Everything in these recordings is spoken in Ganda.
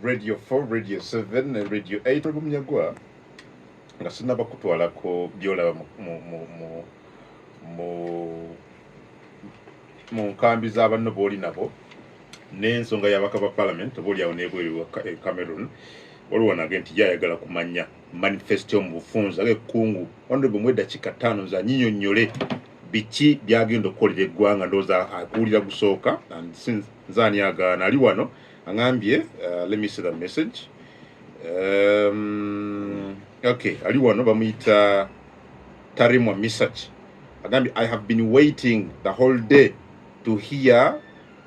Radio 4, Radio 7, Radio 8 Munyagwa nga sinaba kutwalako byolaba mu nkambi z'abanno booli nabo n'ensonga y'abaka ba parliament booli awo n'ebweru Cameroon waliwo nage nti yayagala kumanya manifesto mu bufunza ng'ekkungu honorable mweddakiika 5 za nyinyonnyole biki byagenda okukolera eggwanga ndowooza akuwulira gusooka nzaani agaana ali wano angambye let me see the message okay ali wano bamuyita Tarimwa Misach agambye I have been waiting the whole day to hear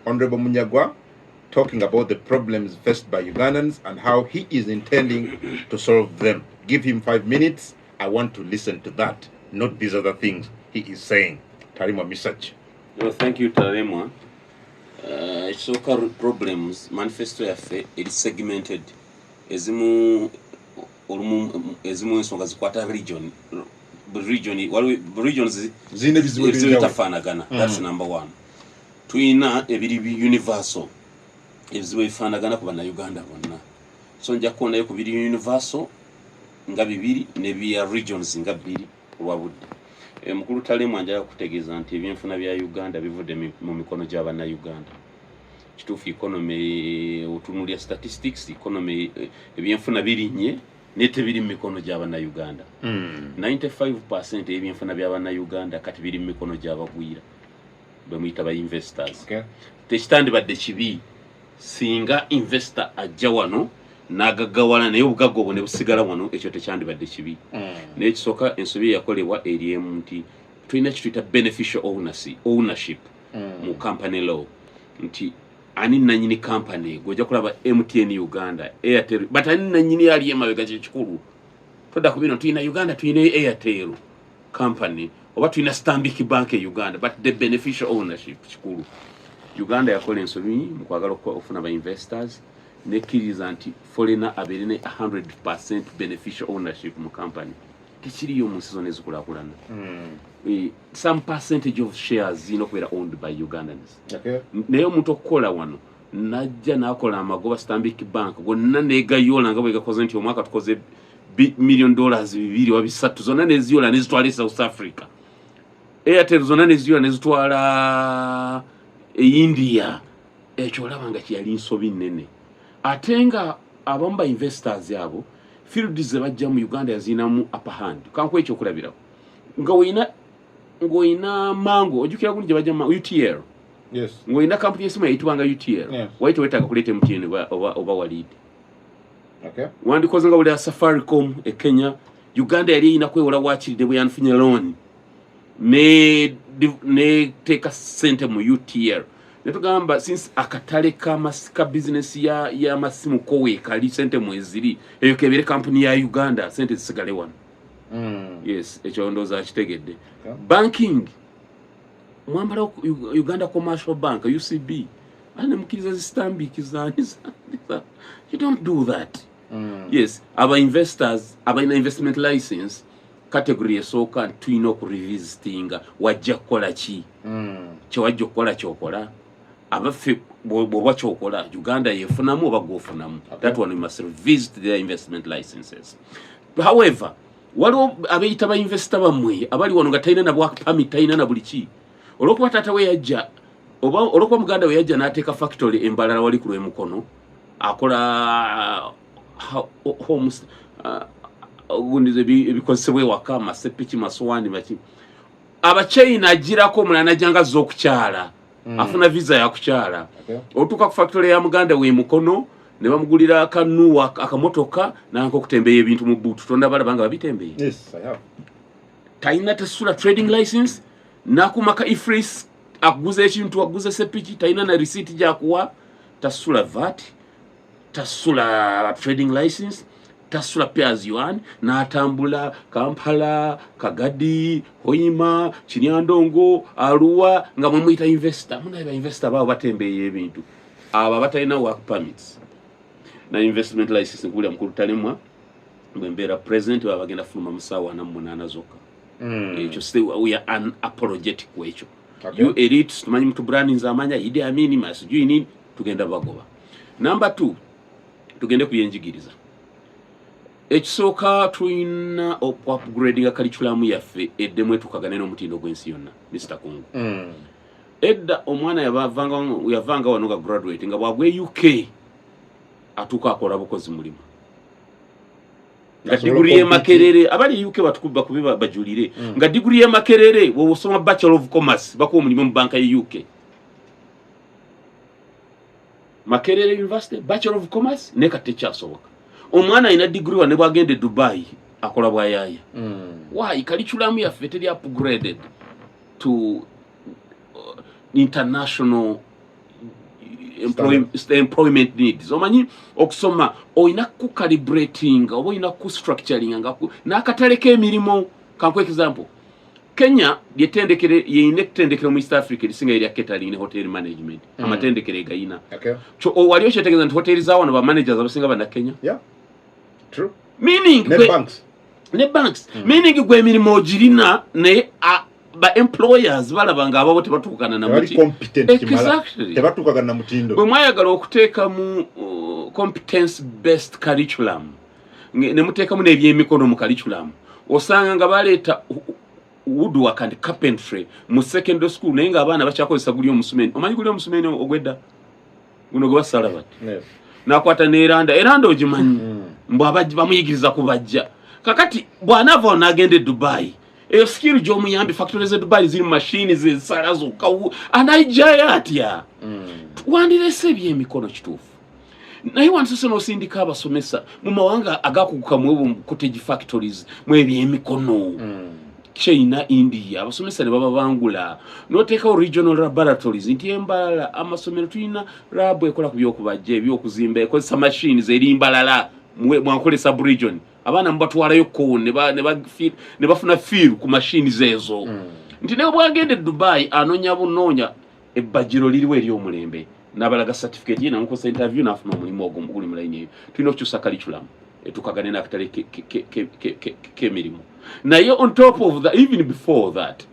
Honorable Munyagwa talking about the problems faced by Ugandans and how he is intending to solve them. Give him 5 minutes. I want to listen to that, not these other things he is saying. Tarimwa Misach. Well, thank you, Tarimwa. Social problems manifesto yaffe eri segmented ezimu ensonga zikwata regions zine bizitafaanagana. That's number one. Tuyina ebiri universal ebizibu ebifaanagana ku bannayuganda bonna, so nja kuwonayo ku biri universal nga bibiri ne bya regions nga bbiri olwa budde. Mukulu Tarimwa njagala kutegeeza nti ebyenfuna bya Uganda bivudde mu mikono gy'abannayuganda. Kituufu economy otunulya statistics economy ebyenfuna birinnye naye tebiri mu mikono gy'abannayuganda. 95% ebyenfuna by'abannayuganda kati biri mu mikono gy'abagwira bemuyita ba investors. Tekitandibadde kibi singa investor ajja wano n'agaggawala naye obugagga obwo ne busigala wano, ekyo tekyandibadde kibi. Naye ekisooka ensobi yakolebwa eri emu nti tulina kituyita beneficial ownership mu company law, nti ani nanyini company gojja kulaba MTN Uganda, Airtel, but ani nanyini ali emabega kyekikulu. Todda ku bino tulina Uganda, tulina Airtel company oba tulina Stanbic Bank Uganda, but the beneficial ownership kikulu. Uganda yakola ensobi mu kwagala okufuna ba investors nekkiriza nti foreigner abeere ne 100% beneficial ownership mu company. Tekiriyo mu nsi zonna ezikulaakulana. Some percentage of shares zirina okubeera owned by Ugandans. Naye omuntu okukola wano najja n'akola amagoba Stanbic Bank gonna neegayoola nga bwe gakoze nti omwaka tukoze $2 million 2 oba 3 zonna neziyoola nezitwala South Africa. Airtel zonna neziyoola nezitwala India. Ekyo olaba nga kyali nsobi nnene. Ate nga abamu ba investors abo fields ze bajja mu Uganda yazinamu upper hand. Kankuwa ekyo okulabirawo ng'oyina mango ojjukira gundi gye bajja UTL. Yes. Ng'oyina kampuni y'essimu yayitibwanga UTL. Yes. Wayite weetaaga kuleeta MTN oba Walid. Okay. Wandikoze nga buli Safaricom e Kenya. Uganda yali erina kwewola waakiride bwe yanfunye loan ne teeka ssente mu UTL. Netugamba since akatale ka business ya masimu kowe kali sente mweziri eyo kebere company ya Uganda sente zisigale wano. Yes, ekyo ndooza kitegedde. Banking mwambala Uganda Commercial Bank UCB ane mukiriza Stanbic zani. You don't do that. Yes, aba investors abaina investment license category esooka tulina okurevisitinga wajja kukola ki kyewajja okukola kyokola abaffe bw'oba kyokola Uganda yefunamu oba gwofunamu. That one we must revisit their investment licenses. However, waliwo abeeyita ba investor bammwe abali wano nga talina na work permit talina na buli ki olw'okuba taata we yajja oba olw'okuba Muganda we yajja n'ateeka factory embalala wali ku lw'emukono akola homes gundize ebikozesebwa ewaka amasepiki masowaani baki Abachina ajirako omulala najjanga azza okukyala afuna visa ya kukyala. Otuuka ku factory ya Muganda we mukono ne bamugulira akanuwa akamotoka nanko okutembeya ebintu mu buutu tonda balabanga babitembeye. Yes, I have. Taina tasula trading license nakumaka ifris akuguza ekintu akuguza sepiki taina na receipt gyakuwa tasula VAT tasula trading license tasula pairs yuan n'atambula Kampala, Kagadi, Hoima, Kinyandongo, Arua nga mumuyita investor. Muna investor baabo batembeye ebintu aba batalina work permits na investment license. Nkuli Mukulu Tarimwa mbembeera president wabagenda fuluma musawa na 8 zokka. Ekyo still we are unapologetic kwekyo. You elite tumanyi mtu branding zamanya Idi Amin masijui nini tugenda bagoba. Number 2, tugende kuyenjigiriza ekisooka tulina upgrading curriculum yaffe eddemu etukagane n'omutindo gw'ensi yonna Mr. Kungu edda omwana yavanga wano ga graduate nga bwagwe UK atuuka akola bukozi mulimu nga diguri ye Makerere abali UK batukuba kubiba bajulire nga diguri ye Makerere wo osoma Bachelor of Commerce bakuwa omulimu mu banka ye UK Makerere University Bachelor of Commerce neka tekyasoboka omwana ina degree wa ne bwagende Dubai akola bwayaya why curriculum yaffe teri upgraded to international employment needs omanyi okusoma oyina ku calibrating oba oyina ku structuring nga n'akatale k'emirimu kanku example Kenya yetendekere yine kutendekere mu East Africa lisinga eri catering ne hotel management amatendekere gayina cho waliyo kyetegeza nti hoteli za wano ba managers abasinga bana Kenya true meaning ne banks meaning gwe emirimu ogirina ne ba employers balabanga ababo tebatukana na muti exactly tebatukana na mutindo bwe mwayagala okuteeka mu competence based curriculum ne muteeka mu n'ebyemikono mu curriculum osanga nga baleeta woodwork and carpentry mu secondary school naye nga abaana bakyakozesa guli omusumeni omanyi guli omusumeni ogwedda guno gwe basala bati nakwata n'eranda ogimanyi mbw bamuyigiriza kubajja kakati bw'anaava n'agende Dubai eyo skill gy'omuyambi factories e Dubai ziri machine zisala zokka anayijjayo atya wandirese ebyemikono kituufu naye wansose n'osindika abasomesa mu mawanga agakuguka mu cottage factories mu ebyemikono China, India abasomesa ne bababangula n'oteekawo regional laboratories nti embalala amasomero tulina labu ekola ku byokubajja ebyokuzimba ekozesa machines eri mbalala mwankolesa region abaana mubatwalayo ko ne bafuna feel ku machines ezo nti ne bwagende Dubai anonya bunoonya ebbajiro liriwo eri omulembe n'abalaga certificate ye namukosa interview n'afuna omulimu ogwo guli mu line eyo tulina okukyusa curriculum etukagane n'akatale k'emirimu naye on top of that even before that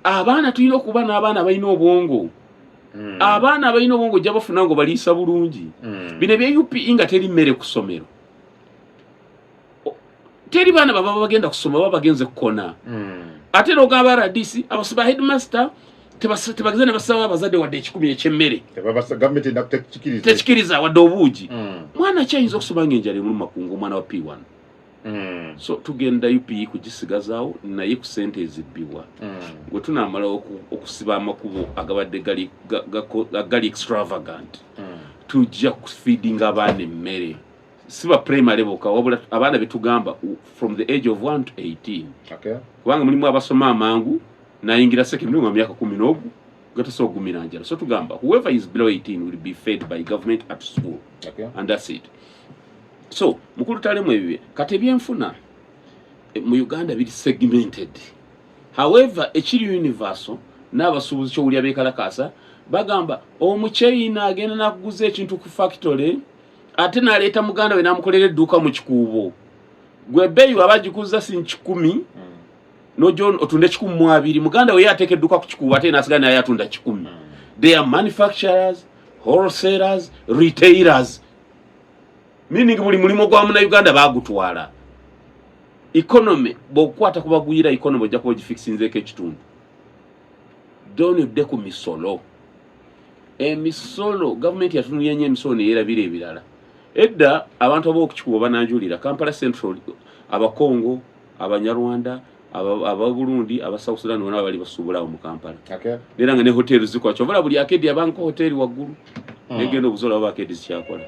abaana tulina okuba n'abaana balina obwongo abaana balina obwongo ojja bafuna ngo baliisa bulungi bino ebya UPE nga teri mmere ku ssomero teri baana baba bagenda kusoma baba bagenze kukona ate n'ogamba RDC abasaba headmaster tebageze ne basaba abazadde wadde 10 ekyemmere gavumenti tekikiriza wadde obuugi mwana kyayinza okusoma ng'enjala emuluma kungu omwana wa P1 so tugenda UPE kugisigazaawo naye ku ssente ezibbibwa gwe tunaamala okusiba amakubo agabadde gali extravagant tujja kufeedinga abaana emmere siba primary boka wabula abaana betugamba from the age of 1 to 18 kubanga mulimu abasoma amangu nayingira secondary mu myaka 10 gataso gumira njala so tugamba whoever is below 18 will be fed by government at school and that's it. So mukulu talemu ebibye kati ebyenfuna mu Uganda biri segmented, however ekiri universal n'abasuubuzi kyowulya bekalakasa bagamba omukyeyina agenda nakuguza ekintu ku factory ate naleeta muganda we namukolera edduuka mu kikuubo gwe beeyi abagikuza si 10 nojo otunde 12 muganda we yateeka edduuka ku kikuubo ate nasigana naye atunda 10. They are manufacturers, wholesalers, retailers, meaning buli mulimo gwa muna Uganda bagutwala. Economy bokwata kubaguyira economy ojja kuba gifixinzeko ekitundu donedde ku misolo emisolo government yatunulya nnyo emisolo neyerabira ebirala edda abantu ab'okukikuba bananjulira Kampala Central abakongo abanyarwanda ababurundi aba South Sudan bonna bali basuubulawo mu Kampala era nga ne hoteli zikwacho vala buli akedi abanko hoteli waggulu negenda obuzola aba akedi zikyakola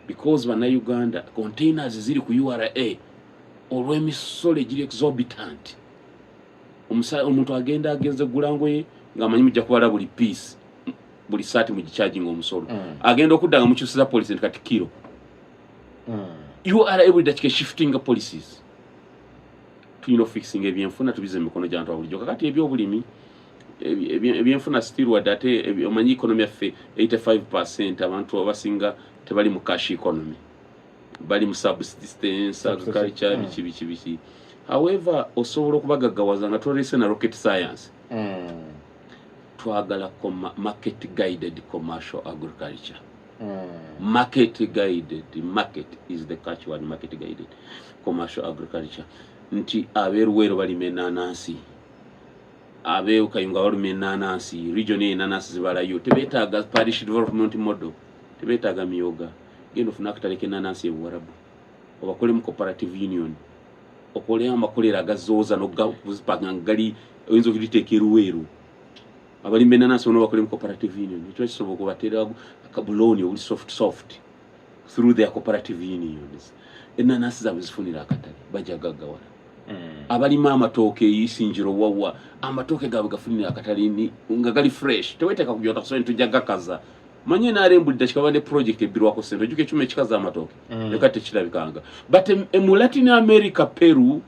because bana Uganda containers ziri ku URA olw'emisolo egiri exorbitant. Omuntu agenda agenze gulango ye ng'amanyi mujja kubala buli piece buli saati mu charging omusolo agenda okudanga mu kyusiza policy kati kilo you are able to shifting policies to fixing ebyenfuna tubize mikono gy'abantu abulijjo kakati ebyobulimi ebyenfuna still wadate omanyi economy yaffe 85% abantu abasinga tebali mu cash economy bali mu subsistence agriculture biki. However osobola okubagaggawaza nga tolese na rocket science twagala market guided commercial agriculture Market guided. Market is the catchword. Market guided. Commercial agriculture. Nti aberuwero balima enanasi. Abe ukayunga balima enanasi. Region enanasi zibalayo. Tebetaaga parish development model. Tebetaaga miyoga. Gendo funa akataleka enanasi ebuwarabu. Obakole mu cooperative union. Okole amakolera agazooza n'okuzipanga ngali oyinza okuditeeka eruweero. Abalimi b'enanasi ono bakole mu cooperative union. Ekyo kisobola okubateera akabuloni obuli soft through their cooperative unions. Enanasi zaabwe zifunira akatale bajja gaggawala. Abalima amatooke yisinjiro wawa amatooke gaabwe gafunira akatale nga gali fresh. Teweteeka kujota kusoni tujja gakaza. Manye narembulidde kikabadde project ebirwako sente ojuke ekyuma ekikaza amatooke nekati tekirabikanga. But mu Latin America, Peru,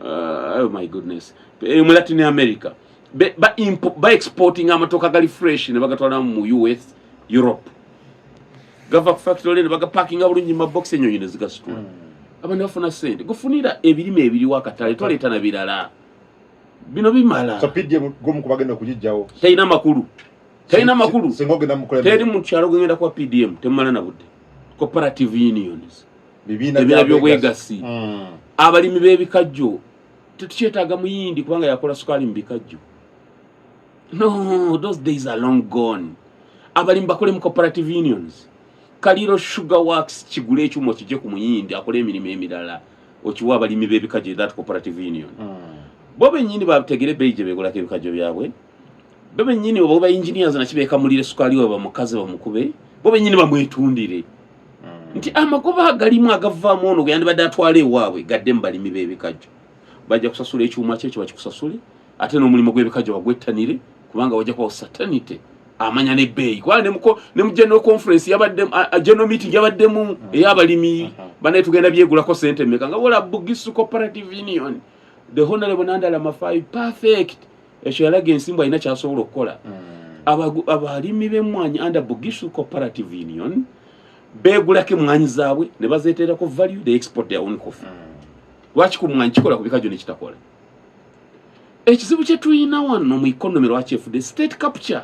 oh my goodness, mu Latin America by exporting amatooke gali fresh ne bagatwala mu US, Europe. Gava factory ne bagaparkinga bulungi mu box enyonyi ne zigasitula. Abantu bafuna sente gufunira ebirime ebiri wakatale toleeta na birala bino bimala. So PDM gomu kubagenda kujijjawo. Tayina makulu. Tayina makulu. Sengoge na mukulembeze. Teri mu kyalo genda kwa PDM temala na budde. Cooperative unions. Bibina by'obwegasi. Abalimi b'ebikajjo tetukyetaaga muyindi kubanga yakola sukali mu bikajjo. No, those days are long gone. Abalimi bakole mu cooperative unions. Kaliro Sugar Works kigule ekyuma kijje ku muyindi akole emirimu emirala okiwa abalimi b'ebikajjo that cooperative union. Bobe nyini bategere beije begolako ebikajjo byabwe. Bobe nyini oba engineers na kibeka mulire sukali oba mukazi wa mukube. Bobe nyini bamwetundire. Nti amagoba agalimu agavaamu ono gandi badde atwala ewaabwe gadde mu balimi b'ebikajjo. Bajja kusasula ekyuma kyekyo bakikusasule ate n'omulimu gw'ebikajjo bagwettanire kubanga wajja kwa satanite amanya ne bay kwa ne mu general conference yabadde general meeting yabaddemu eyabalimi bane tugenda byegulako sente meka nga wala Bugisu cooperative union the honorable Nandala Mafai perfect ekyo yalaga ensimbu alina kyasobola okukola abalimi b'emmwanyi under Bugisu cooperative union begulako emmwanyi zaabwe ne bazeeterako value they export their own coffee. Lwaki ku mmwanyi kikola ku bikajjo ne kitakola? Ekizibu kye tuyina wano mu economy lwaki the state capture.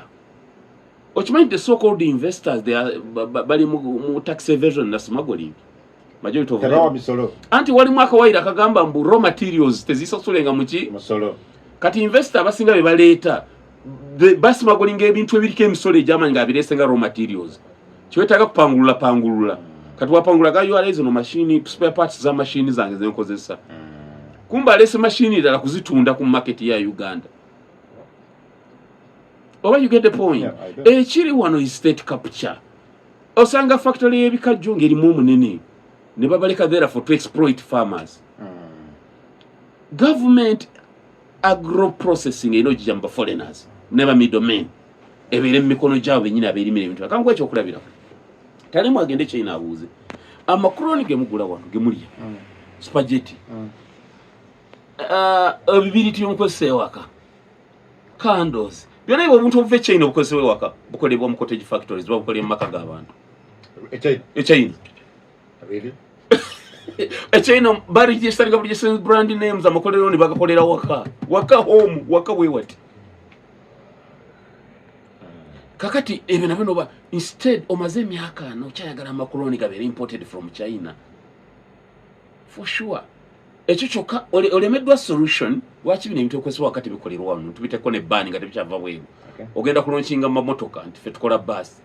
Ochimanyi the so-called investors they are bali mu tax evasion na smuggling. Majority of them. Anti wali mwaka waira kagamba mbu raw materials tezisosolenga muki musolo. Kati investor basinga be baleeta basi smuggling ebintu ebirike emisolo ejama nga biresenga raw materials. Kiwetaga kupangulula. Kati wapangula ga URL no machine spare parts za machine zange zenkozesa. Kumba lese machine dala kuzitunda ku market ya Uganda. Oba you get the point. Chiri wano is state capture. Osanga factory y'ebikajjo ngeri mu munene. Ne babaleka there for to exploit farmers. Government agro processing jamba foreigners. Never middlemen. Ebere mikono gyabo nyina aberimire ebintu. Akangwa ekyo okulabira. Tali mu agende China abuuze. Amakroni gemugula wano gemulya. Spaghetti. Bibiri tuyonkozesa ewaka. Candles. Byonna ebyo obuntu obuva China obukozesebwa ewaka bukolebwa mu cottage factories babukolera mu maka g'abantu. China. Really? China baregistaringa buli sense brand names amakolero ni bagakolera waka home waka wewati. Kakati ebyo nabyo noba instead omaze emyaka nokyayagala amakoloni gabeera imported from China. For sure. Ekyo kyokka olemeddwa solution lwaki bino ebintu okozesebwa wakati bikolerwa wano tubiteko ne ban nga tebikyava bweru. Ogenda kulonkinga mamotoka nti ffe tukola basi.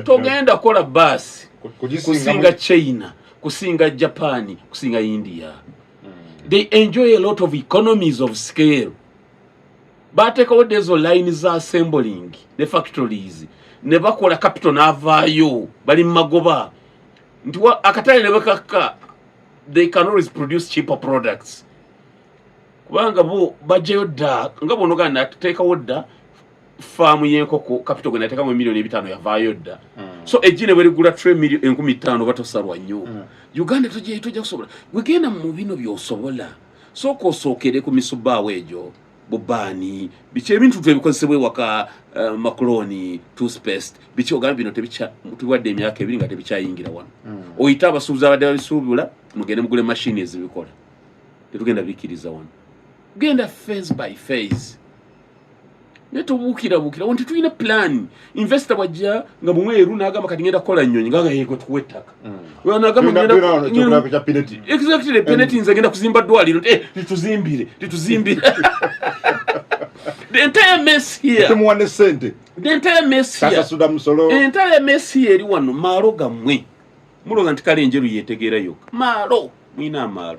Togenda kola basi kusinga China, kusinga Japan, kusinga India. They enjoy a lot of economies of scale. Batekawo dezo lines za assembling the factories ne bakola capital n'avaayo bali magoba nti akatale ne bakaka they can always produce cheaper products kubanga bo bajeyo da nga bono ganda tekawo da farm yenkoko capital gwe nateka mu milioni 5 yavaayo da so ejine bwe ligula 3 milioni 15 batosalwa nnyo Uganda tujja kusobola wegenda mu bino byosobola so kosookere ku misubaawe ejo bobani biche ebintu tubikozesebwe waka macaroni toothpaste biche ogamba bino tuwadde emyaka ebiri nga tebikyayingira wano oyita abasuubuzi abadde babisuubula mugende mugule machine ezibikola tetugenda bikiriza wano genda phase by phase neto bukira wonti tuina plan investor wajja nga mumweru nagamba kati ngenda kola nnyonyi ngaga yego tuwetaka wana gamba ngenda exactly penalty nze ngenda kuzimba dwaliro tuzimbire the entire mess here tumuwane sente the entire mess here sasa suda musolo entire mess here eri wano malo gamwe muloga ntikale enjeru yetegeera yoka malo mwina malo.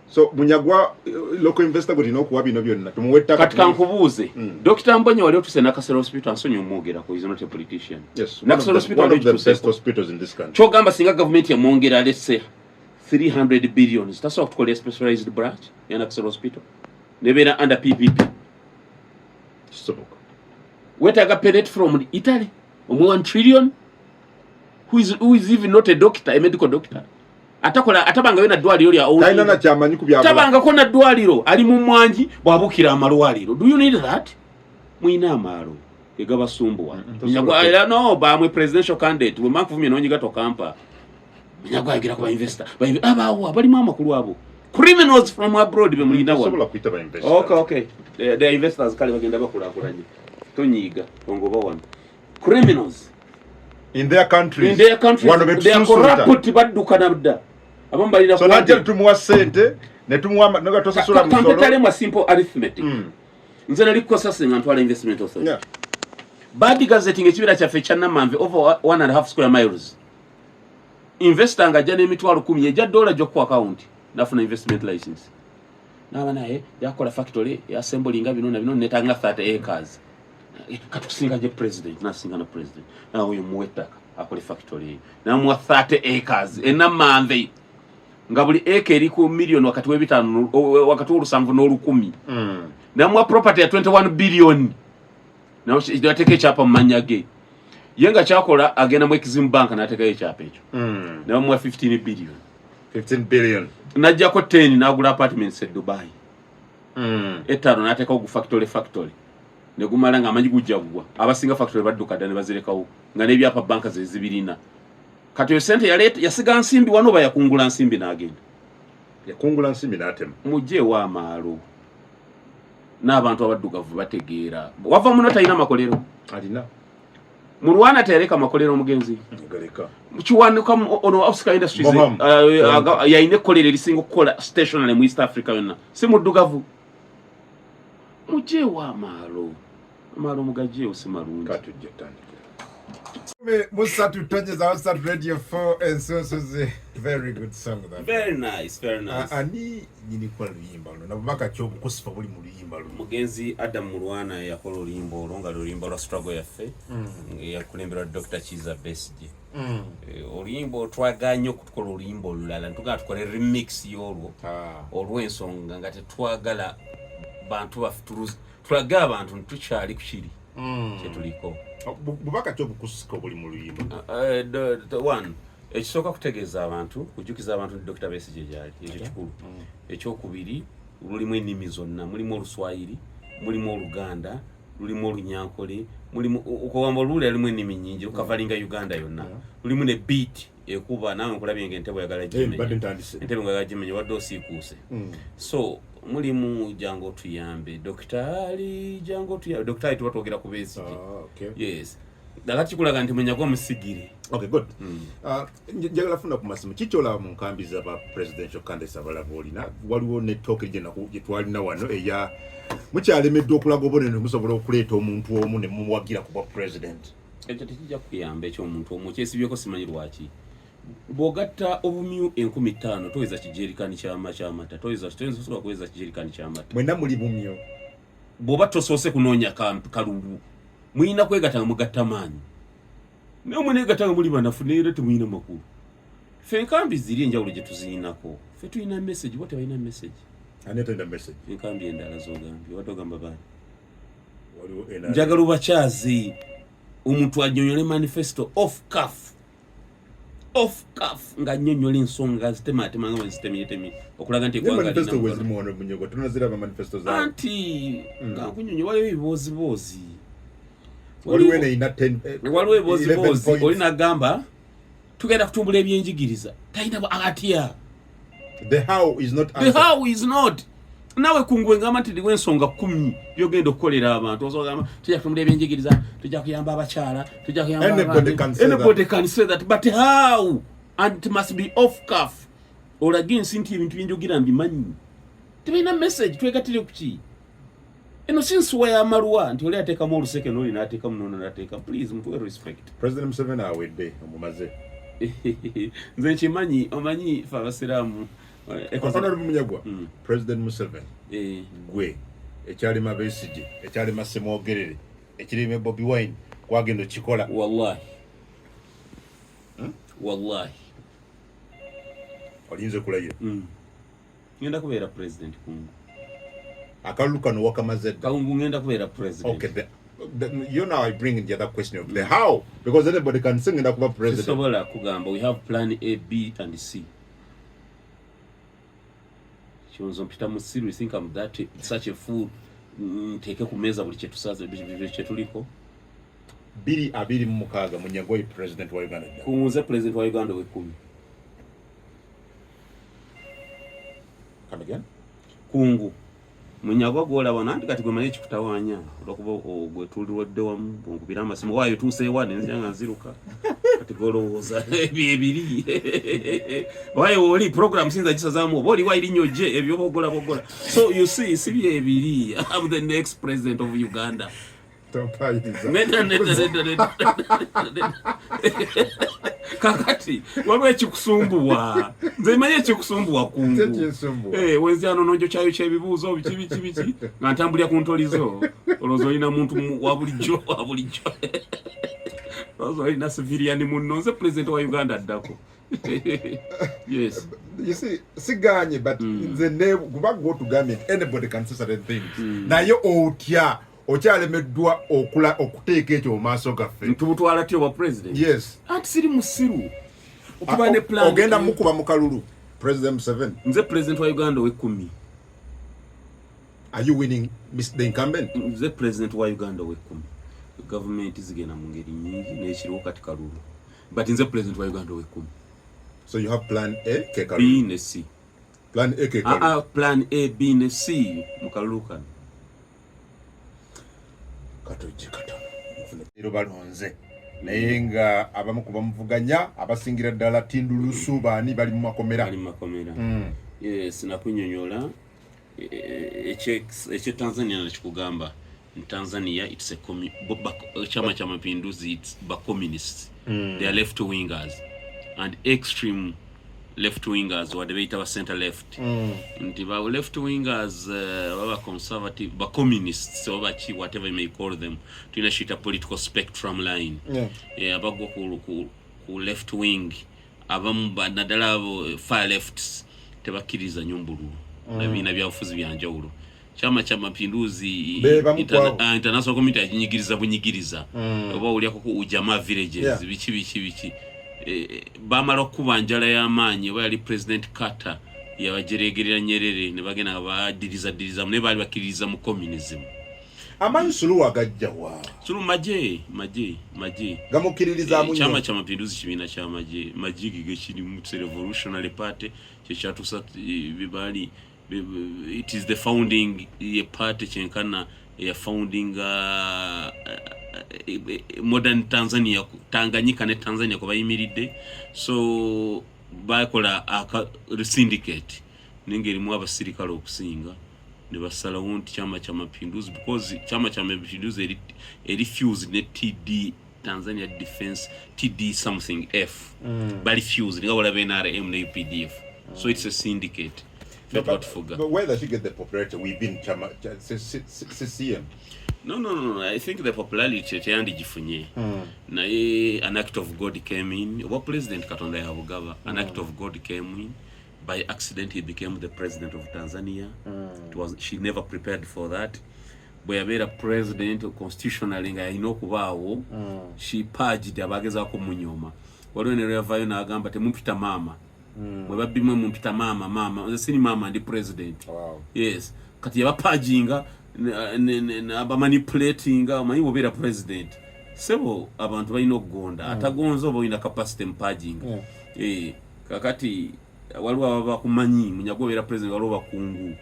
So Munyagwa local investor got inokuwa bino byonna tumuwetta katika nkubuuze Dr. Mbonye wali otuse Nakasero Hospital ansonye omwogera ko is not a politician. Yes, Nakasero Hospital one of the best hospitals in this country. Chogamba singa government ya mwongera let's say 300 billion. That's what called a specialized branch ya Nakasero Hospital. Nebera under PPP. So wetaga payment from Italy 1 trillion who is even not a doctor, a medical doctor. Atakola atabanga yona dwaliro lya ouli taina na chamanyi kubya tabanga kona dwaliro ali mu mwanji bwabukira amalwaliro. Do you need that? Mwina amalo egaba sumbuwa Munyagwa no ba mwe presidential candidate we makuvumye nonyiga to kampa Munyagwa agira kwa investor abawo abali mu amakuru abo criminals from abroad be mulina wa sobola kuita ba investors. Okay the investors kali bagenda bakulakulanye tonyiga ongoba wano criminals in their countries one of it they are corrupt badduka nabda abambalira so najja tumuwa sente ne tumuwa noga tosasula musolo kampetale mwa simple arithmetic nze nali kukosa singa ntwala investment authority bad gazetting ekibira kyaffe kya Namamve over 1.5 square miles investor nga jana emitwalo 10 ejja dollar jokku account nafuna investment license naba naye yakola factory ya assembling bino na bino netanga 30 acres katusinga je president nasinga na president na uyu muwetaka akole factory na mu 30 acres Namamve nga buli acre eri ku million wakati webitano wakati olusanvu n'olukumi na mu property ya 21 billion na yateke chapa manyage yenga chakola agenda mu Exim Bank na ateka chapa echo na mu 15 billion najja ko 10 nagula apartments e Dubai etaro na ateka ogu factory ne gumala nga amanyi gujjagwa abasinga factory badduka dane bazirekawo nga ne byapa banka zezibirina kati yo sente yasiga nsimbi wano bayakungula nsimbi n'agenda yakungula nsimbi n'atema mujje wa maalo n'abantu abaddugavu bategeera wava muno talina makolero alina mulwana tereka makolero mugenzi galeka mukiwanuka ono Africa Industries yaine kolero erisinga okukola stationary mu East Africa yonna si muddugavu mujje wa maalo mugaje osimarungi katujje tandika Musatu touches outside Radio 4 and so very good song that. Very nice. Ani nyini kwa luyimba no nabaka chobu kusifa buli mu luyimba lu. Mugenzi Adam Mulwana yakola oluyimba olonga oluyimba lwa struggle yaffe yakulembera Dr. Chiza Besige. Oluyimba twaganye okutukola oluyimba olulala ntuga tukole remix y'olwo olw'ensonga nga tetwagala bantu bafutuluza twagala abantu tukyali kuchiri kyetuliko. Bubaka chobu kusika buli mu luyimba. The one ekisooka kutegeeza abantu kujukiza abantu Dr. Besige jali ekyo kikulu. Ekyokubiri lulimu ennimi zonna mulimu Oluswayiri mulimu Oluganda lulimu Olunyankole mulimu ukowamba lule alimu ennimi nyingi ukavalinga Uganda yonna lulimu ne beat ekuba nawe nkulabye ngentebo yagala jimenya entebo yagala jimenya wadde osiikuuse so mulimu jango tuyambe doktari tuwatogera ku Besige yes dakati kulaga nti mwenyago musigire. Okay, good. Njagala funa ku masimu kichola mu nkambi za ba presidential candidates abalabolina waliwo ne talk gye twalina wano eya mukyalemeddwa okulaga obonene musobola okuleeta omuntu omu ne mumuwagira ku bwa president. Ekyo tekijja kuyamba ekyomuntu omu kyesibyeko simanyi lwaki bw'ogatta obumyu 15,000 toyeza kijerikani kyamata toyeza kuweza kijerikani kyamata mwena muli bumyo bw'oba tosoose kunoonya kalulu muyina kwegattanga mugatta maanyi naye mweneegattanga muli banafu neera temuyina makulu ffe enkambi ziri enjawulo gye tuziinako ffe tuyina message bote balina message ani atenda message enkambi endala z'ogambye wadde ogamba baani waliwo njagala obakyazi omuntu annyonnyole manifesto off cuff nga annyonnyola ensonga zitemaatema nga zitemyetemi okulaga nti manifesto wezimuwono munyogo tunaziraba manifesto za anti nga nkunyonnyo waliwo ebiboozi waliwo ina 10 waliwo ebiboozi olinagamba tugenda kutumbula ebyenjigiriza talina atya the how is not nawe kungwe ngamba nti ndiwe ensonga 10 byogenda okukolera abantu osogamba tujja kutumula ebyenjigiriza tujja kuyamba abakyala tujja kuyamba anybody can say that but how and it must be off cuff or against nti ebintu byenjogira mbimanyi tibina message twegatire kuki eno since why amaruwa nti oli ateekamu oluseke n'oli n'ateekamu nono n'ateeka please mutuwe respect President Museveni awedde omumaze nze nkimanyi omanyi fe abasiraamu Honorable Munyagwa President Museveni gwe ekyalima Besigye ekyalima Ssemwogerere ekirime Bobi Wine kwagenda kikola wallahi olinze kulayira ngenda kubeera president kungu akalulu kano wakamaze kungu ngenda kubeera president. Okay, you know I bring in the other question of the how, because anybody can sing in the president. Sobola kugamba we have plan A, B and C. Chonzo mpita musiru you think I'm that such a fool teke kumeza buli chetusaza chetuliko 226 Munyagwa president wa Uganda. Kumuze president wa Uganda we 10. Come again? Kungu Munyagwa gola banandi kati gwe manye kikutawanya olwokuba ogwe tulirwadde wamu bongubira amasimu wayo tuse wane nzanga nziruka kati golowooza ebiri wayo oli program sinza kisazamu oboli wayi linyoje ebyo bogola so you see sibi ebiri I'm the next president of Uganda. Kakati waliwo ekikusumbuwa nze manye ekikusumbuwa kungu wenzi ano nonjo kyayo kyebibuuzo biki nga ntambulira ku ntolizo olowooza olina muntu wa bulijjo olowooza olina civilian munno nze president wa Uganda addako. Yes. You see, siganye but nze ne kuba go to government anybody can say certain things. Naye otya okyalemeddwa okuteeka ekyo mu maaso gaffe ntubutwala tyo wa president. Yes. Ati siri musiru okuba ne plan ogenda mukuba mu kalulu President Museveni. Nze president wa Uganda we 10. Are you winning the incumbent? Nze president wa Uganda we 10. Government zigenda mu ngeri nyingi n'ekiriwo kati kalulu but nze president wa Uganda we 10. So you have plan A, ke kalulu. B ne C. Plan A ke kalulu. Plan A, B ne C mu kalulu kano. Ero balonze naye nga abamu ku bamuvuganya abasingira ddala Tindulusu baani bali mu makomera. Yes, nakunyonyola ekye Tanzania nakikugamba. In Tanzania it's a chama cha mapinduzi, it's ba communists. They are left wingers and extreme left wingers or the wa center left. Nti ba left wingers baba conservative ba communists so bachi whatever you may call them tunashita political spectrum line. Abagwa ku left wing abamu badala far lefts tebakiriza nyombulu nabina byafuzi byanjawulo. Chama cha mapinduzi international committee bunyigiriza oba uliako ku ujamaa villages bichi bamala okubanjala y'amaanyi oba yali president Carter yabajeregerera Nyerere ne bagenda badiriza ne bali bakiriza mu communism. Amanyi Suluhu agajjawa Suluhu maje gamukiririza mu chama cha mapinduzi kibina cha maje gige kiri mu revolutionary party kyatusa bibali. It is the founding party chenkana ya founding modern Tanzania Tanganyika ne Tanzania ko bayimiridde so bakola syndicate ningeri mu abasirikale okusinga ne basala wonti chama cha mapinduzi because chama cha mapinduzi refused ne TD Tanzania Defense TD something F but refused ngabola BNRM ne UPDF so it's a syndicate. But where does she get the popularity within CCM? No. I think the popularity yandi jifunye. Na an act of God came in. Oba president Katonda yabugaba. An act of God came in. By accident he became the president of Tanzania. She never prepared for that. Bweyabera president constitutionally nga ino kubaawo. She purged abageza ko munyoma. Waliwo ne revayo na agamba temumpita mama. Mwebabimwe mumpita mama nze sini mama ndi president. Yes kati yabapajinga aba manipulating amanyi obera president sebo abantu balina okugonda atagonzo oba ina capacity mpajinga kakati waliwo abakumanyi Munyagwa obera president waliwo bakungu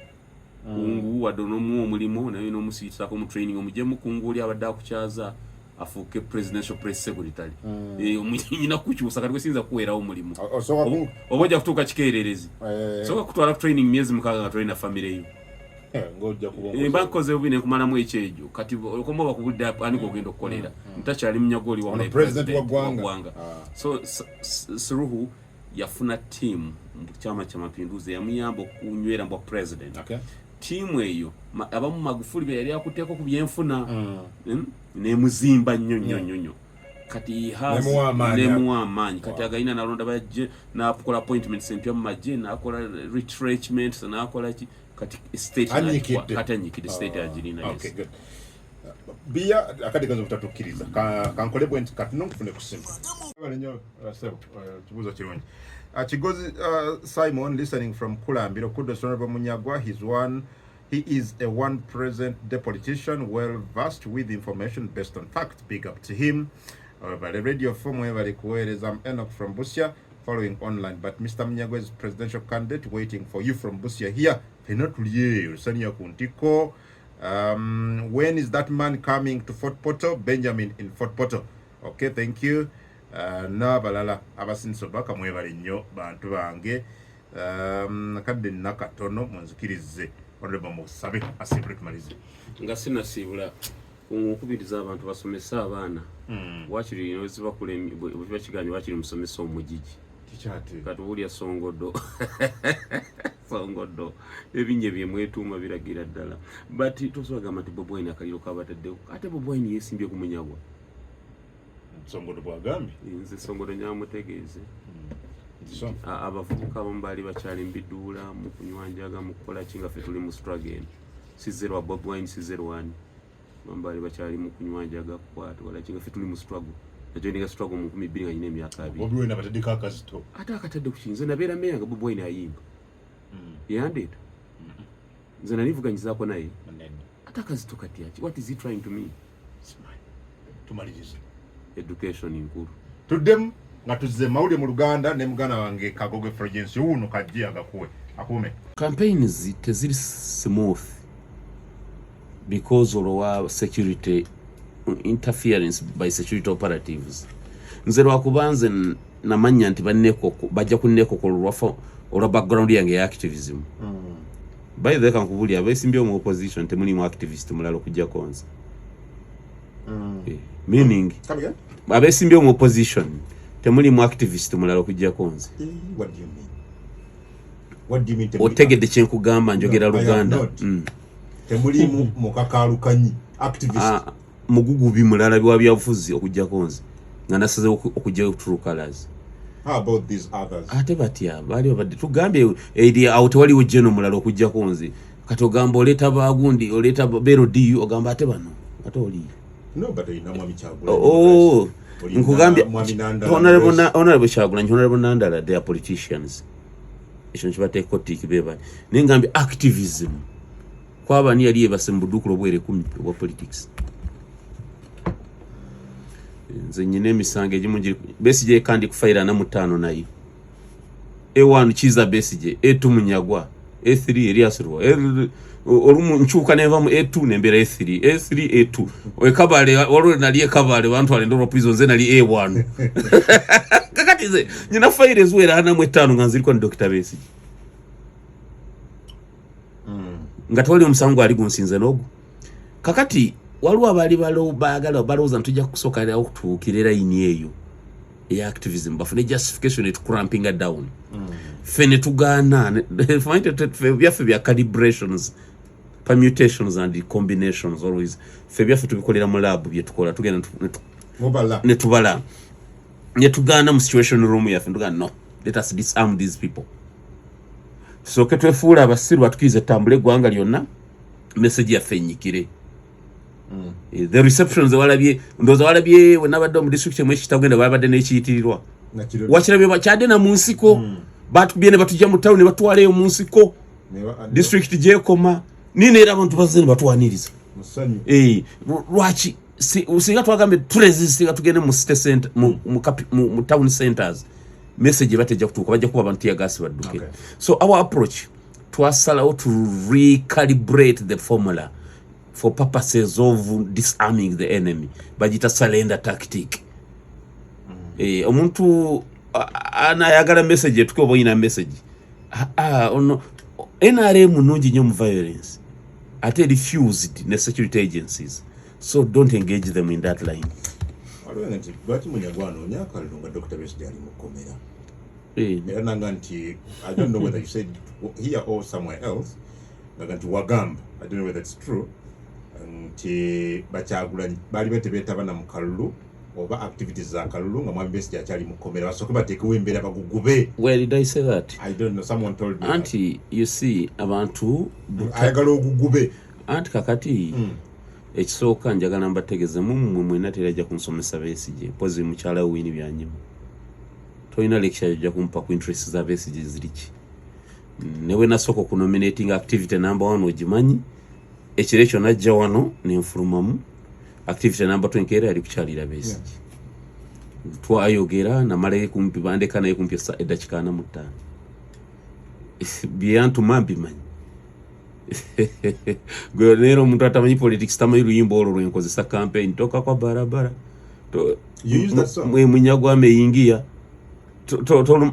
kungu wadonomu omulimo nayo nomusitako mu training omuje mukunguli abadde akukyaza afuuke presidential press secretary omunyina kukyusa kati kwesinza kuweerawo omulimo oba ojja kutuuka kikeererezi soka kutwala training myezi 6 nga tolina famire yo mbakoze obi nekumalamu ekyejo kati okomo bakubudde aniko ogenda okukolera ntakyali munyago oli wa president wa gwanga so Suluhu yafuna team mu Chama cha Mapinduzi yamuyamba okunywera mbo president tiimu eyo abamu Magufuli be yali akuteeko ku byenfuna ne muzimba nnyo kati nemuwa amaanyi kati agayina nalonda bajje nakola appointments empya mu majje nakola retrenchment nakola kati state kati anyikide state agirina okay good bia akadi kanzo kutatukiriza kankole bwenti kati nokufune kusimba balenyo kibuzo kirungi Chigozi Simon listening from Kulambiro Kudos Honorable Munyagwa he is a one present politician well versed with information based on fact. Big up to him. By the radio form wherever I'm Enoch from Busia following online, but Mr. Munyagwa is presidential candidate waiting for you from Busia here. When is that man coming to Fort Portal? Benjamin in Fort Portal. Okay, thank you. Nabalala abasinsobaka mwebali nnyo bantu bange kadde nakatono munzikirize Honorable Musabe asibule tumalize nga sinasibula okubiriza abantu basomesa abaana wakiri noziba kule bakiganye wakiri musomesa omujiji kichate kati bulya songodo ebinye byemwetuma biragira ddala but toswaga mati Bobi Wine akaliro kabatadde ate Bobi Wine yesimbye ku Munyagwa songodo bwagambi nze songodo nyamutegeeze abavubuka bambali bakyali mbiduula mu kunywanjaga mu kukola kinga fe tuli mu struggle si zero wa Bobi Wine si zero one bambali bakyali mu kunywanjaga kwatu wala kinga fe tuli mu struggle najoininga struggle mu 2000 nga emyaka 2 Bobi Wine abatadde kakazito ate akatadde kukinze nabeera meya nga Bobi Wine ayimba yandeta nze nalivuganyizaako naye ate akazito kati yaki what is he trying to mean tumalirize education inkuru tuddemu nga tuzze mawulire mu Luganda ne mugana wange Kagogo Florence uno kajje agakuwe akume campaigns teziri smooth because of security interference by security operatives nze lwakubanze namanya nti bajja kunneko kolwafa olwa background yange ya activism by the way kankubulya abesimbye mu opposition temuli mu activist mulala okujja konza meaning abesimbye mu opposition temuli mu activist mulala okujja konza what do you mean otegedde kyenkugamba njogera Luganda temuli mu kakalukanyi activist mugugubi mulala byabufuzi okujja konza nga nasaze okujja true colors. How about these others? Ate batya bali obadde tugambye eri awo tewaliwo jeno mulala okujja konzi kati ogamba oleta bagundi oleta Berodi ogamba ate bano ate oli no but ina mwami Kyagulanyi nkugambye honorable Kyagulanyi honorable Nandala they are politicians ekyo kibate kotiki beba nengambye activism kwaba ni yali ebasembudukulo bwere 10 obwa politics nze nyine emisango egimu Besigye kandi kufaira na mutano nayo A1 Kiza Besigye A2 Munyagwa A3 Elias Rwa olumu nchuka neva mu A2 nembera A3 A2 wekabale walo naliye kabale bantu alendoro prison ze nali A1 kakati ze nyina faire zwera ana mu 5 nganziri kwa Dr. Besigye ngatwali omusango ali gunsinze nogo kakati waliwo abali baagala balowooza ntujja kusokalira okutuukirira yini eyo ya activism bafune justification et cramping down fene tugaana byaffe bya calibrations permutations and combinations always fe byaffe tubikolera mu lab byetukola tugenda netubala netugaana mu situation room yaffe tugaana no let us disarm these people so ketwefuula abasiru batukize tambule gwanga lyonna message yaffe nyikire the receptions walabye ndoza walabye wenabadde mu district mwe kitagenda babadde n'ekiyitirirwa wakirabye bakyade na munsiko batubye ne batujja mu town ne batwala eyo munsiko district jekoma nine era abantu bazene batwaniriza musanyu lwachi usinga twagambe turesist tugende mu state center mu town centers message bateja kutuka bajja kuba abantu ya gas badduke so our approach twasalawo to recalibrate the formula for purposes of disarming the enemy bagita surrender tactic. Omuntu anayagala message tukoba ina message ono NRM nungi nyo mu violence ate refused the security agencies, so don't engage them in that line. Alwenzi bati munyagwano nyaka lunga Dr. Besigye ali mukomera. Era nanga nti I don't know whether you said here or somewhere else nanga nti wagamba, I don't know whether it's true, nti bakyagula bali betebeta bana mu kalulu oba activities za kalulu nga Mwami Besigye akyali mukomera basoke batekewo embera bagugube. Where did I say that? I don't know, someone told me. Auntie, you see abantu ayagala ogugube. Auntie kakati ekisooka njagala mbategeeze mumwe mwena terajja kunsomesa Besigye pozi mukyala wini byanyuma toyina lecture yajja kumpa ku interest za Besigye ziriki newe nasoko ku nominating activity number 1 ogimanyi ekirekyo najja wano nenfulumamu activity number 2 nkera ali kukyalira Besigye twayogera namalayo kumpi bandeka naye kumpi edakika 45 byantuma mbimanyi Gwenero omuntu atamanyi politics tamanyi luyimbo olwo lwenkozesa campaign toka kwa barabara You use that song? Mwe munyagwa ameingia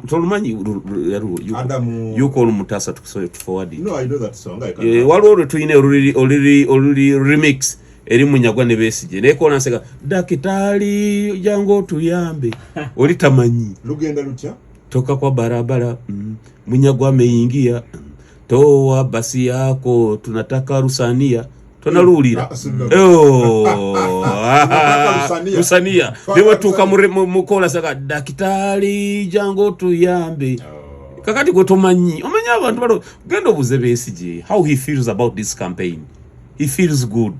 tolumanyi yuko olumutasa forward. No, I know that song. I can't. Waliwo tuyine oluli remix eri munyagwa ne Besigye neko naseka dakitali jango tuyambe oli tamanyi lugenda lutya toka kwa barabara munyagwa ameingia toa basi yako tunataka rusania tonalulira rusania dewe tuka mukola saka dakitali jango tuyambe kakati gotomanyi omanya abantu balo gendo buze Besigye how he feels about this campaign. He feels good.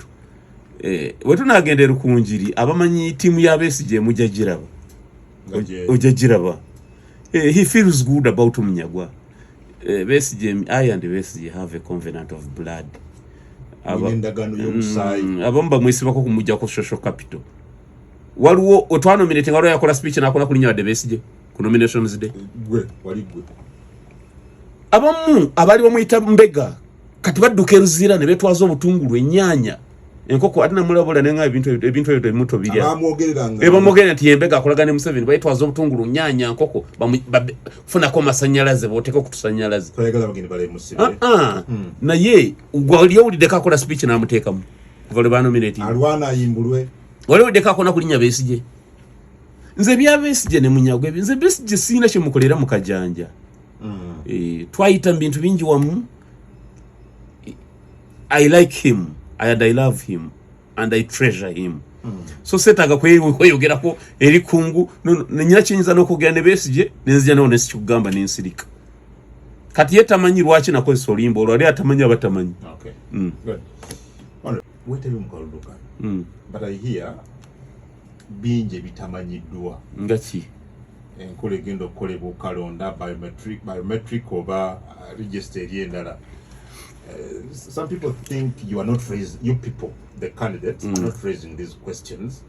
Wetunagendera kunjiri abamanyi timu ya Besigye mujagiraba he feels good about munyagwa. Besigye, I and Besigye have a covenant of blood. Abamba mwesibako kumujja ko social capital. Waliwo otwano nominating alo yakola speech na akola kulinya de Besigye ku nominations day. Gwe. Abamu abali bamuyita mbega kati badduka eruzira ne betwaza obutungulu ennyanya enkoko atina mulabola nenga ebintu ebyo muto birya bamwogerera nti yembega akolagane Museveni bayitwaza obutungulu nnyanya nkoko funa ko masanyalaze boteka kutusanyalaze twayagala bagende bale Museveni naye gwali yawulidde kakola speech namuteekamu vole ba nominate alwana yimbulwe wali yawulidde kakola kulinya Besigye nze bya Besigye ne munyagwe nze Besigye sina kye mukolera mu kajanja twayita bintu bingi wamu. I like him and I love him and I treasure him. So setaga kweyogerako eri kungu nyina kinyinza n'okugenda Besigye nenzija nawo nesikugamba nensirika kati yetamanyi lwaki nakozesa olimbo olwo ali atamanyi abatamanyi. Okay. Good. Wete bimukaluluka. But I hear binje bitamanyiddwa ngaki enkola egenda okukolebwa okalonda biometric oba register endala. Some people think you are not raising, you people, the candidates, are not raising these questions,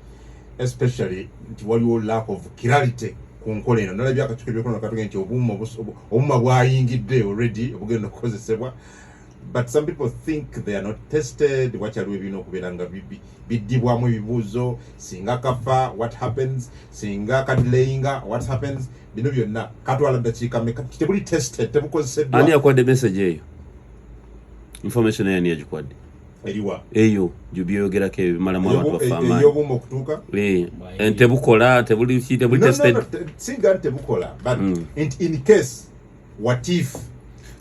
especially waliwo lack of clarity ku nkola eno. Nalabye akakikolebwa kono katuge nti obuma bwayingidde already obugenda okukozesebwa, but some people think they are not tested. Wakyaliwo ebirina okubeera nga biddibwamu ebibuuzo, singa kafa what happens, singa kadelayinga what happens, bino byonna katwala ddakiika meka tebuli tested, tebukozeseddwa. Ani yakwadde message eyo? Information yani yajikwadde eriwa eyo jubyogerako ebimalamu abantu bafama eyo bumba okutuuka tebukola tebuli tested. Singa tebukola, but in case what if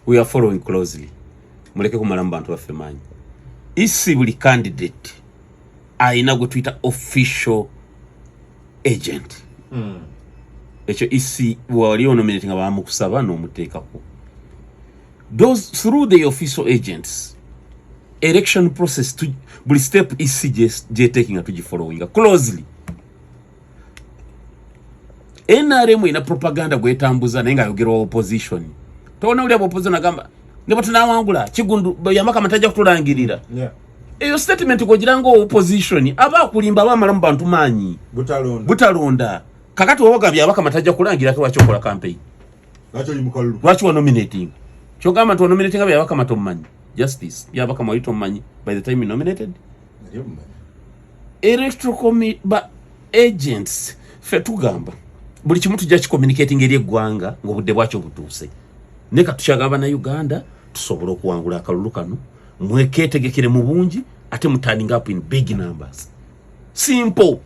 we are following closely. Muleke kumalamu bantu baffe manyi isi buli candidate ayina gwe tuyita official agent. Ekyo isi wali nominating abamukusaba n'omuteekako. Those through the official agents election process to buli step isi je taking atuji following closely. NRM ina propaganda gwetambuza nenga yogera opposition tona uli opposition agamba nebo tunawangula kigundu yamaka mataja kutulangirira. Eyo statement ko jirango opposition aba kulimba abamalamu bantu manyi butalonda kakati woga byabaka mataja kulangira tuwachokola campaign lwacho wa nominating Chogama to nominating abaka matomanyi. Justice. Yabaka mwito manyi by the time you nominated. Electoral agents fe tugamba. Buli kimu tujja communicating eri eggwanga ng'obudde bwakyo butuuse. Ne katukyagamba na Uganda tusobola okuwangula akalulu kano. Mwekeetegekere mu bungi ate mu turning up in big numbers. Simple.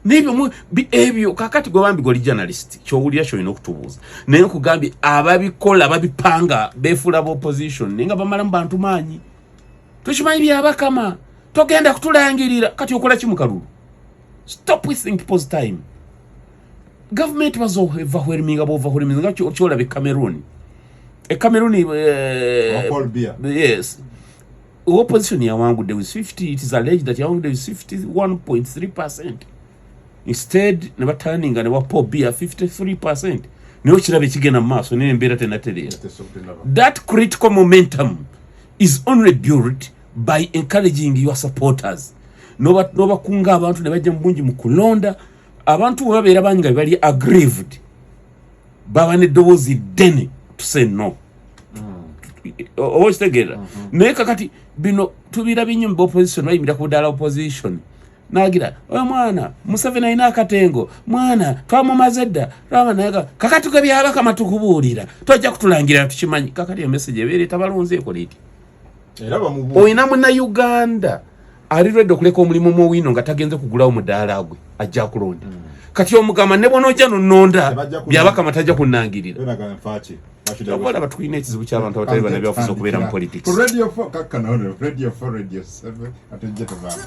Nebyo ebyo kakati gwe bambi goli journalist kyowulira kyo ino kutubuuza naye nkugambye ababikola ababipanga beefula opposition nenga bamala mu bantu maanyi tukimanyi byabakama togenda kutulangirira kati okola ki mu kalulu. Stop wasting people's time. Government was overwhelming nga kyolabe Cameroon. Cameroon yes. Opposition yawangudde with 50. It is alleged that yawangudde with 51.3%. Instead never turning and never poor beer 53%. No chirabe kigenda maaso ne embeera tenaterera. That critical momentum is only built by encouraging your supporters. Noba kunga abantu ne bajja mbungi mu kulonda abantu babeera banga bali aggrieved. Baba ne dowozi dene to say no. Always together. Naye kakati bino tubira binyumba opposition bayimira ku dala opposition. Nagira oyo mwana Museveni ayina akatengo mwana twamumazedda rama naga kakati ke byabaka matukubuulira tojja kutulangira tukimanyi kakati yo message ebere tabalonze ekoleti era bamubu oyina muna Uganda ali ready okuleka omulimu mu wino nga tagenze kugulawo mudaala gwe ajja kulonda kati omugama ne bono jja nonda byabaka matajja kunangirira era ga mfachi Wala batuine ekizibu ky'abantu abatali bana byafuza okubeera mu politics. Radio 4 kakana radio 4 radio 7 atejje tebana.